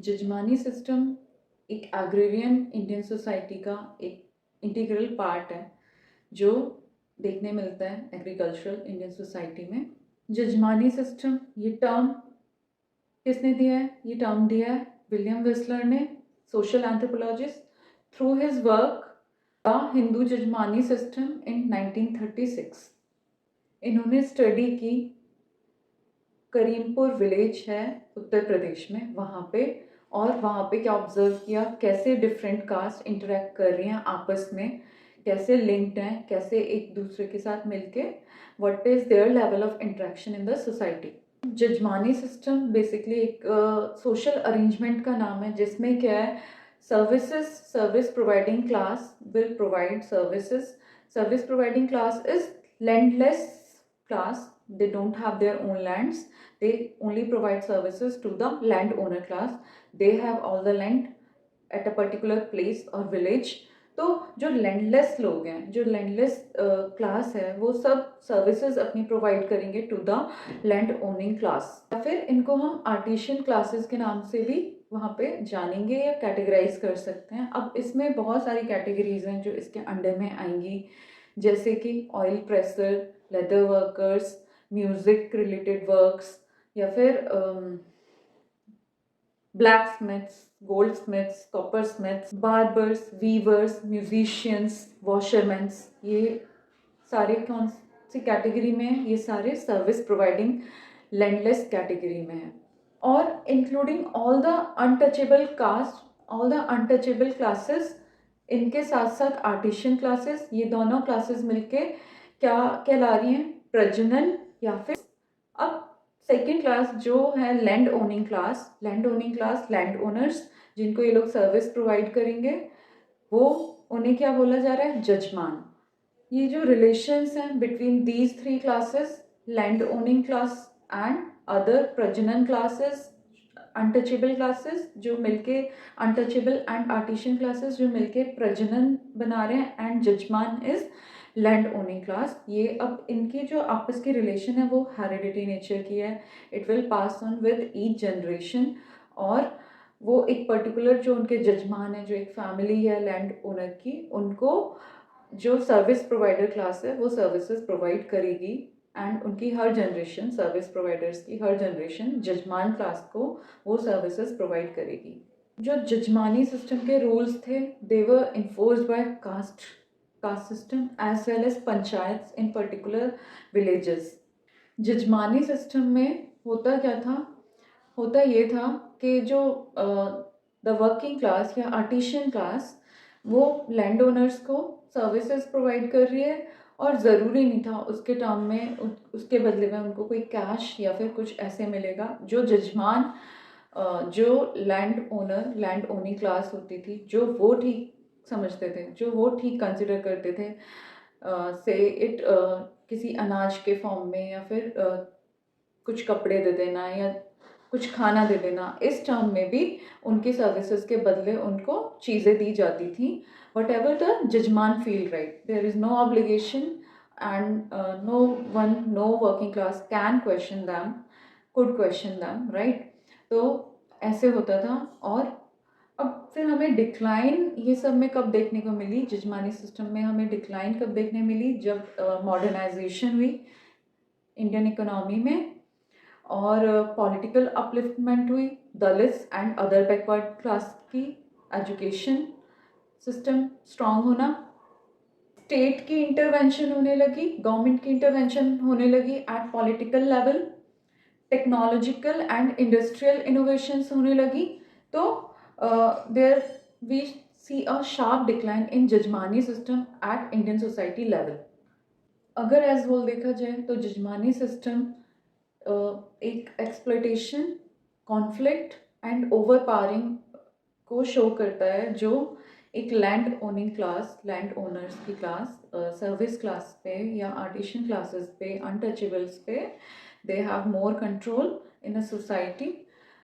जजमानी system एक agrarian Indian society का एक इंटीग्रल पार्ट है जो देखने मिलता है एग्रीकल्चरल इंडियन सोसाइटी में। जजमानी सिस्टम ये टर्म किसने दिया है? ये टर्म दिया है विलियम विस्लर ने, social anthropologist, through his work the Hindu jajmani system in 1936। इन्होंने स्टडी की करीमपुर विलेज है उत्तर प्रदेश में, वहाँ पे, और वहाँ पे क्या ऑब्जर्व किया, कैसे डिफरेंट कास्ट इंटरेक्ट कर रही हैं आपस में, कैसे लिंक्ड हैं, कैसे एक दूसरे के साथ मिलके what is their level of interaction in the society. Jajmani system basically एक सोशल अरेंजमेंट का नाम है जिसमें क्या है, service providing class will provide services. Service providing class is landless class. They don't have their own lands. They only provide services to the landowner class. They have all the land at a particular place or village. तो जो landless लोग हैं, जो landless class है, वो सब services अपनी provide करेंगे to the land owning class. या फिर इनको हम आर्टिशियन क्लासेस के नाम से भी वहाँ पे जानेंगे या कैटेगराइज कर सकते हैं। अब इसमें बहुत सारी कैटेगरीज हैं जो इसके अंडर में आएंगी, जैसे कि oil presser, leather workers, music related works, या फिर black smiths, gold smiths, copper smiths, barbers, weavers, musicians, washermans. ये सारे कौन सी कैटेगरी में हैं? ये सारे सर्विस प्रोवाइडिंग लैंडलेस कैटेगरी में हैं। और including all the untouchable caste, all the untouchable classes, इनके साथ साथ आर्टिशियन क्लासेस, ये दोनों क्लासेस मिलके क्या कहला रही हैं? प्रजनन। या फिर अब सेकेंड क्लास जो है land owning class, land owners, जिनको ये लोग सर्विस प्रोवाइड करेंगे, वो उन्हें क्या बोला जा रहा है? जजमान। ये जो रिलेशंस हैं between these three classes, land owning class and other प्रजनन क्लासेस, अनटचेबल क्लासेस जो मिलके, अनटचेबल एंड आर्टिशियन क्लासेस जो मिलके प्रजनन बना रहे हैं, एंड जजमान इज लैंड ओनिंग क्लास। ये अब इनकी जो आपस की रिलेशन है वो हेरिडिटी नेचर की है। It will pass on with each generation, और वो एक पर्टिकुलर जो उनके जजमान है, जो एक फैमिली है लैंड ओनर की, उनको जो सर्विस प्रोवाइडर क्लास है वो सर्विसेज प्रोवाइड करेगी, एंड उनकी हर जनरेशन, सर्विस प्रोवाइडर्स की हर जनरेशन जजमान क्लास को वो सर्विसेज प्रोवाइड करेगी। जो जजमानी सिस्टम के रूल्स थे, they were enforced by caste system as well as panchayats in particular villages. Jajmani system में होता क्या था? होता ये था कि जो द वर्किंग क्लास या आर्टिशियन क्लास, वो लैंड ओनर्स को सर्विसेज प्रोवाइड कर रही है, और ज़रूरी नहीं था उसके टर्म में उसके बदले में उनको कोई कैश या फिर कुछ ऐसे मिलेगा। जो जजमान, जो लैंड ओनिंग क्लास होती थी, जो वो ठीक समझते थे, जो वो ठीक कंसिडर करते थे, से इट किसी अनाज के फॉर्म में, या फिर कुछ कपड़े दे देना या कुछ खाना दे देना, इस टर्म में भी उनकी सर्विसेज के बदले उनको चीज़ें दी जाती थी। Whatever the jajman feel right, there is no obligation, and no working class can question them, could question them, right. तो ऐसे होता था। और अब फिर हमें डिक्लाइन ये सब में कब देखने को मिली? जजमानी सिस्टम में हमें डिक्लाइन कब देखने मिली? जब मॉडर्नाइजेशन हुई इंडियन इकोनॉमी में, और पॉलिटिकल अपलिफ्टमेंट हुई, Dalits and other backward class की एजुकेशन सिस्टम स्ट्रांग होना, स्टेट की इंटरवेंशन होने लगी, गवर्नमेंट की इंटरवेंशन होने लगी at political level, technological and industrial innovations होने लगी। तो there we see a sharp decline in jajmani system at Indian society level. अगर एज होल देखा जाए तो जजमानी सिस्टम एक exploitation, conflict and over powering को शो करता है, जो एक land owning class, land owners की क्लास सर्विस क्लास पे या आर्टिशियन क्लासेस पे, अनटचेबल्स पे, they have more control in a society,